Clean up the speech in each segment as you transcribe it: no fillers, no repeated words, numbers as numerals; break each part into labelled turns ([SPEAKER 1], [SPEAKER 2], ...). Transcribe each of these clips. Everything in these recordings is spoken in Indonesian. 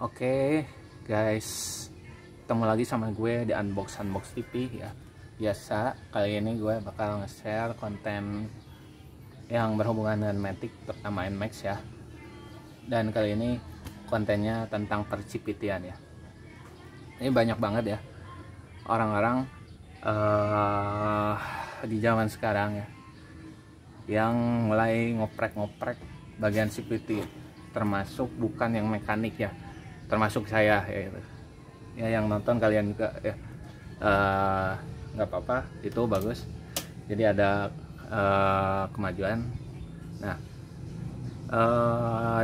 [SPEAKER 1] Oke guys, ketemu lagi sama gue di Unbox TV ya. Biasa kali ini gue bakal nge-share konten yang berhubungan dengan Matic, terutama Nmax ya. Dan kali ini kontennya tentang percipitian ya. Ini banyak banget ya orang-orang di zaman sekarang ya yang mulai ngoprek-ngoprek bagian CPT, termasuk bukan yang mekanik ya, termasuk saya ya, gitu. Ya yang nonton kalian juga ya, nggak apa-apa, itu bagus. Jadi ada kemajuan. Nah,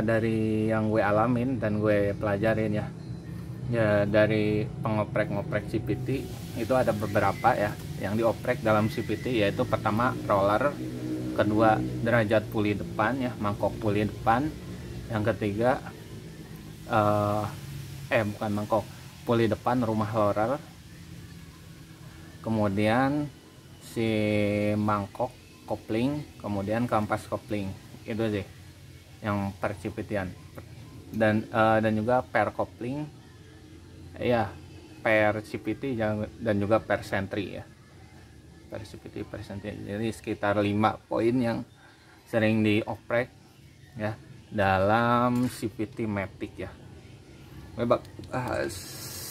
[SPEAKER 1] dari yang gue alamin dan gue pelajarin ya dari pengoprek-ngoprek CPT itu ada beberapa ya yang dioprek dalam CPT, yaitu pertama roller, kedua derajat puli depan ya, mangkok puli depan, yang ketiga bukan mangkok, puli depan rumah roller, kemudian si mangkok kopling, kemudian kampas kopling. Itu sih yang percipitian. Dan juga per kopling ya, per CPT dan juga per sentry ya, per CPT per sentry. Jadi sekitar 5 poin yang sering dioprek ya dalam CPT Matic ya. Gue bahas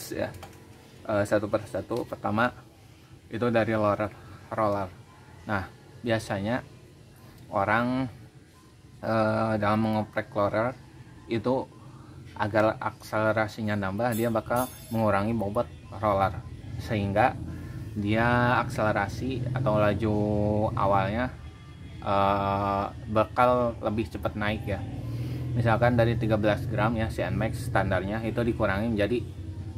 [SPEAKER 1] ya satu persatu. Pertama itu dari roller. Nah, biasanya orang dalam mengoprek roller itu agar akselerasinya nambah, dia bakal mengurangi bobot roller sehingga dia akselerasi atau laju awalnya bakal lebih cepat naik ya. Misalkan dari 13 gram ya, si Nmax standarnya itu dikurangi menjadi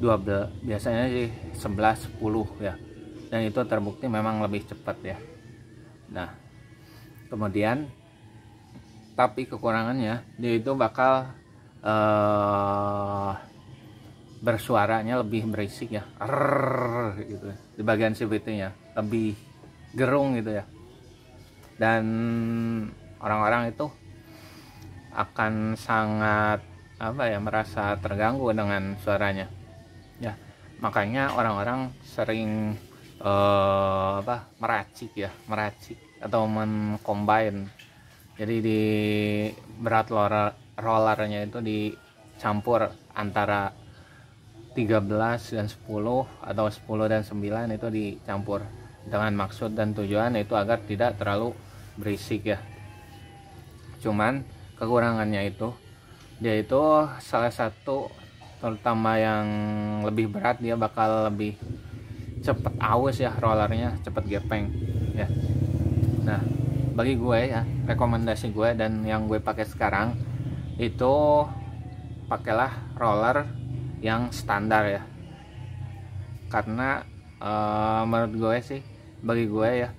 [SPEAKER 1] 12, biasanya sih 11 10 ya, dan itu terbukti memang lebih cepat ya. Nah, kemudian tapi kekurangannya dia itu bakal bersuaranya lebih berisik ya, gitu di bagian CVT nya, lebih gerung gitu ya, dan orang-orang itu akan sangat merasa terganggu dengan suaranya ya. Makanya orang-orang sering meracik atau mencombine. Jadi di berat rollernya itu dicampur antara 13 dan 10 atau 10 dan 9, itu dicampur dengan maksud dan tujuan itu agar tidak terlalu berisik ya. Cuman kekurangannya itu, dia itu salah satu, terutama yang lebih berat, dia bakal lebih cepet aus ya, rollernya cepet gepeng ya. Nah, bagi gue ya, rekomendasi gue dan yang gue pakai sekarang itu pakailah roller yang standar ya, karena menurut gue sih, bagi gue ya,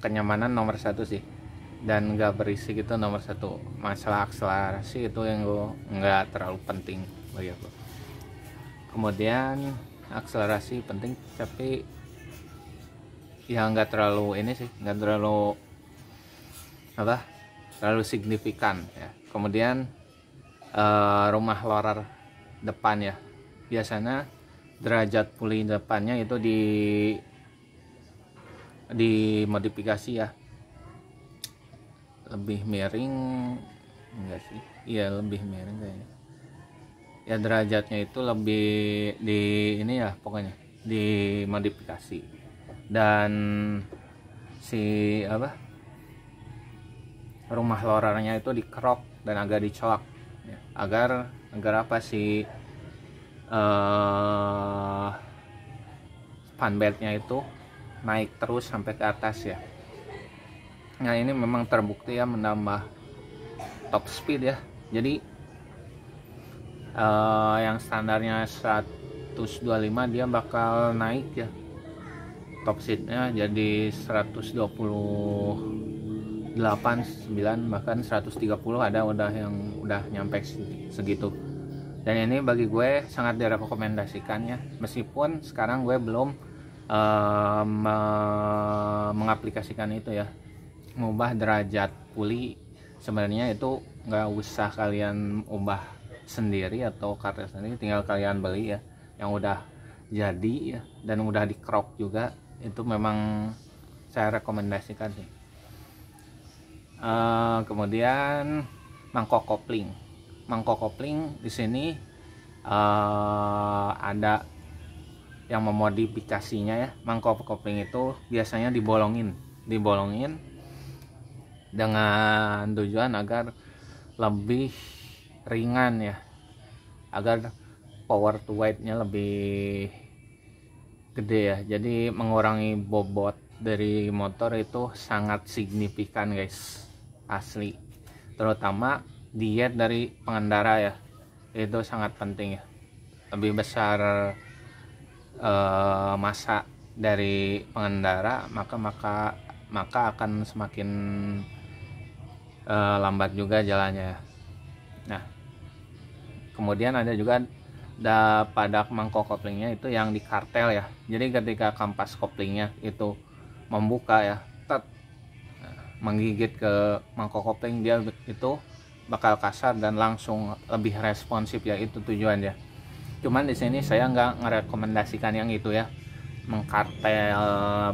[SPEAKER 1] kenyamanan nomor satu sih, dan gak berisik itu nomor satu. Masalah akselerasi itu yang gue nggak terlalu penting bagi aku. Kemudian akselerasi penting, tapi ya nggak terlalu ini sih, nggak terlalu signifikan ya. Kemudian rumah roller depan ya, biasanya derajat puli depannya itu dimodifikasi ya, lebih miring, enggak sih, iya lebih miring kayaknya ya, derajatnya itu lebih ini ya, pokoknya dimodifikasi. Dan si rumah lorarnya itu dikerok dan agak dicolak ya, agar apa sih, fan beltnya itu naik terus sampai ke atas ya. Nah, ini memang terbukti ya menambah top speed ya. Jadi yang standarnya 125 dia bakal naik ya, top speednya jadi 128, 9, bahkan 130 ada yang udah nyampe segitu. Dan ini bagi gue sangat direkomendasikan ya, meskipun sekarang gue belum mengaplikasikan itu ya, mengubah derajat puli. Sebenarnya itu nggak usah kalian ubah sendiri atau kartel sendiri, tinggal kalian beli ya yang udah jadi ya, dan udah di crop juga, itu memang saya rekomendasikan sih. Kemudian mangkok kopling di sini ada yang memodifikasinya ya. Mangkok kopling itu biasanya dibolongin dengan tujuan agar lebih ringan ya, agar power to weight-nya lebih gede ya, jadi mengurangi bobot dari motor itu sangat signifikan guys, asli. Terutama diet dari pengendara ya, itu sangat penting ya. Lebih besar masa dari pengendara, maka akan semakin lambat juga jalannya. Nah, kemudian ada juga pada mangkok koplingnya itu yang di kartel ya. Jadi ketika kampas koplingnya itu membuka ya, menggigit ke mangkok kopling, dia itu bakal kasar dan langsung lebih responsif ya, itu tujuannya. Cuman di sini saya nggak merekomendasikan yang itu ya, mengkartel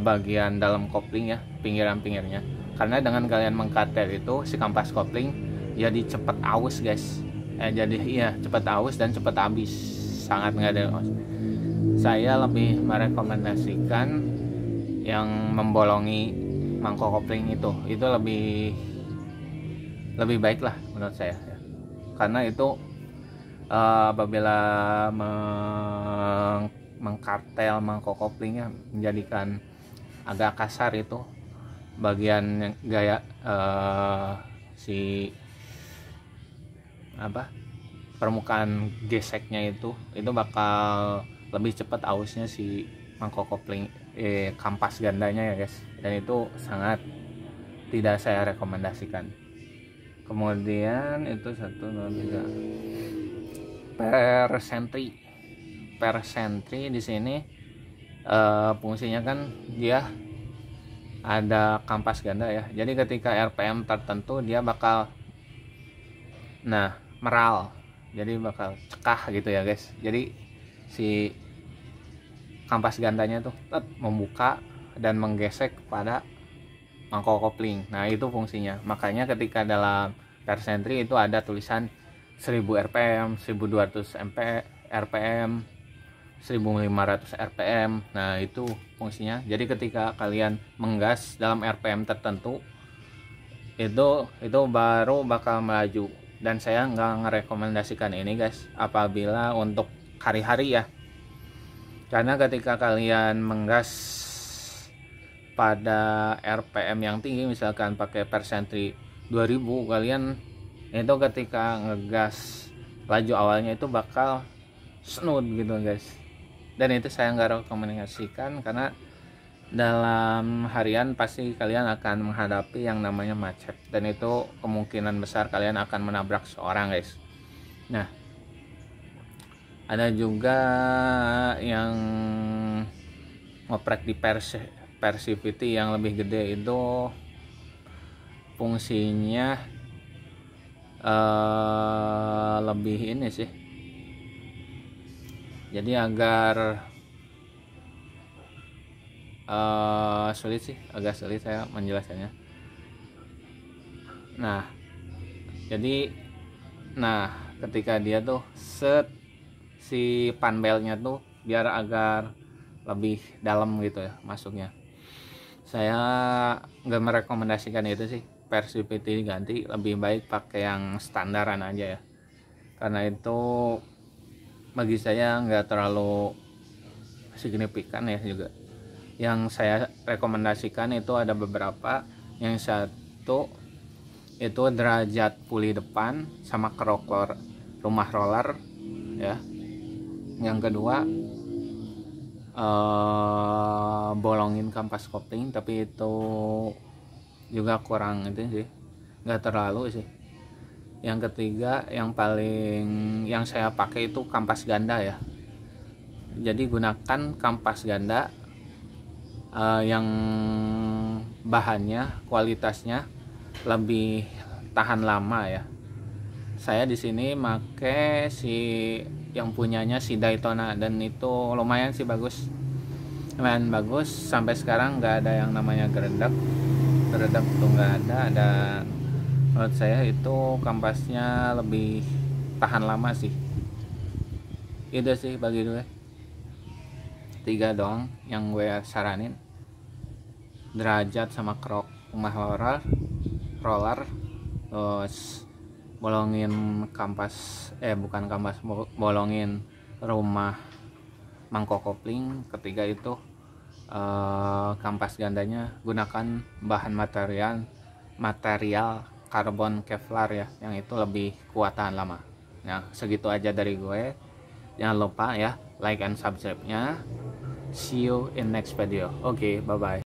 [SPEAKER 1] bagian dalam kopling ya, pinggiran-pinggirnya, karena dengan kalian mengkartel itu si kampas kopling jadi cepet aus guys. Jadi iya cepet aus dan cepet habis, sangat nggak ada. Saya lebih merekomendasikan yang membolongi mangkok kopling itu lebih baik lah menurut saya ya. Karena itu apabila mengkartel mangkok koplingnya menjadikan agak kasar itu bagian gaya si permukaan geseknya itu bakal lebih cepat ausnya si mangkok kopling kampas gandanya ya guys, dan itu sangat tidak saya rekomendasikan. Kemudian itu 1, 2, 3 per sentry di sini fungsinya kan dia ada kampas ganda ya, jadi ketika RPM tertentu dia bakal meral, jadi bakal cekah gitu ya guys. Jadi si kampas gandanya tuh membuka dan menggesek pada mangkok kopling. Nah itu fungsinya. Makanya ketika dalam per sentry itu ada tulisan 1000 rpm, 1200 rpm, 1500 rpm. Nah itu fungsinya. Jadi ketika kalian menggas dalam rpm tertentu, itu baru bakal melaju. Dan saya nggak merekomendasikan ini guys apabila untuk hari-hari ya, karena ketika kalian menggas pada RPM yang tinggi, misalkan pakai per sentry 2000, kalian itu ketika ngegas laju awalnya itu bakal snoot gitu guys. Dan itu saya nggak rekomendasikan, karena dalam harian pasti kalian akan menghadapi yang namanya macet, dan itu kemungkinan besar kalian akan menabrak seorang guys. Nah, ada juga yang ngoprek di Persivity yang lebih gede, itu fungsinya lebih ini sih, jadi agar agak sulit saya menjelaskannya. Ketika dia tuh si panbelnya tuh biar agar lebih dalam gitu ya masuknya, saya nggak merekomendasikan itu sih. Persivity diganti, lebih baik pakai yang standaran aja ya, karena itu bagi saya nggak terlalu signifikan ya. Juga yang saya rekomendasikan itu ada beberapa. Yang satu itu derajat puli depan sama kerok rumah roller ya. Yang kedua bolongin kampas kopling, tapi itu juga kurang itu sih, nggak terlalu sih. Yang ketiga yang saya pakai itu kampas ganda ya. Jadi gunakan kampas ganda yang bahannya kualitasnya lebih tahan lama ya. saya di sini make si yang punyanya si Daytona, dan itu lumayan sih bagus, lumayan bagus. Sampai sekarang nggak ada yang namanya geredak tuh, nggak ada. Menurut saya itu kampasnya lebih tahan lama sih. Itu sih bagi gue 3 doang yang gue saranin: derajat sama krok rumah roller, terus bolongin kampas, bukan kampas, bolongin rumah mangkok kopling. Ketiga itu kampas gandanya gunakan bahan material karbon Kevlar ya, yang itu lebih kuat tahan lama. Nah, segitu aja dari gue. Jangan lupa ya like and subscribe nya. See you in next video. Oke, bye bye.